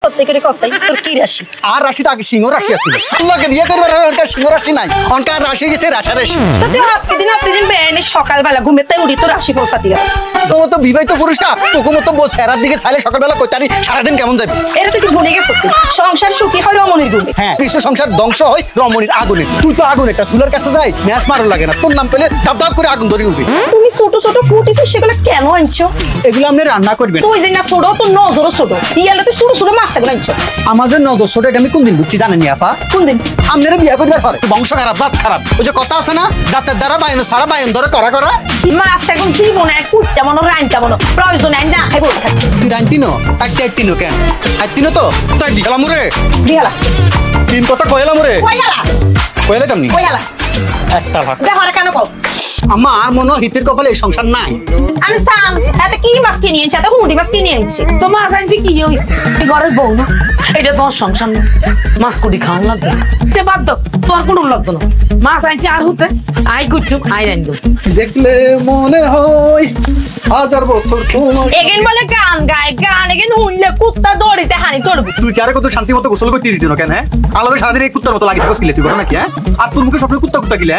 সত্যি করে কসাই তোর কি রাশি? আর রাশি তো আগে সিংহ রাশি আছিল তোকে বিয়ে করবার অনকা সিংহ রাশি নাই অনকা রাশি গেছে রাশা রাশি তো তুই হাতে দিন বেড়ে সকালবেলা ঘুমেতে উঠি তো রাশি ফল সাথে তোমার তো বিবাহিত পুরুষটা তোকে মতো বউ সেরার দিকে ছাইলে সকালবেলা কইতারি সারাদিন কেমন যাবে? এটা তুই ভুলে গেছ তুই সংসার সুখী হয় রমণীর গুণে। হ্যাঁ কিছু সংসার ধ্বংস হয় রমণীর আগুনে। তুই তো আগুন একটা চুলার কাছে যাই ম্যাচ মারো লাগে না, তোর নাম পেলে দাব দাব করে আগুন ধরে উঠে। তুমি ছোট ছোট ফুটি তো সেগুলো কেন আনছো? এগুলো আপনি রান্না করবেন। তুই যে না ছোট তো নজরও ছোট ইয়ালে তুই ছোট ছোট মাছ এগুলো আনছো। আমাদের নজর ছোট এটা আমি কোন দিন বুঝছি জানেন আপা? কোন দিন? আপনারা বিয়ে করবার পরে বংশ খারাপ জাত খারাপ ওই যে কথা আছে না জাতের দ্বারা বায়ন সারা বায়ন ধরে করা করা মাছ এখন জীবনে কুটটা মনো রাইনটা মনো প্রয়োজন আইন না খাইবো তুই রান্তিনো আইতিনো কেন আইতিনো তো তাই দিলাম রে দিয়ালা তিন কথা কইলাম রে কইলে কেমনি কইয়ালা একটা ভাগ দেখো রে কেন কও আমার মনে হিতের কপালে এই সংসার নাই। আমি সান এত কি মাছ কিনে এনেছি এত হুঁটি মাছ কিনে এনেছি তো মাছ আনছি কি হইছে এই ঘরের বউ না এটা তোর সংসার না মাছ কুটি খাওয়ান লাগতো সে বাদ দাও তোর কোনো লাগতো না মাছ আনছি আর হতে আই কুটু আই রান দো দেখলে মনে হয় হাজার বছর তোমার এগেন বলে গান গায় গান এগেন হুনলে কুত্তা দৌড়িতে হানি তোড়বি তুই কারে কত শান্তি মতো গোসল করতে দিতি না কেন? আলাদা সারাদিন এই কুত্তার মতো লাগি থাকস কিলে তুই বল নাকি? আর তোর মুখে সবসময় কুত্তা কুত্তা গিলে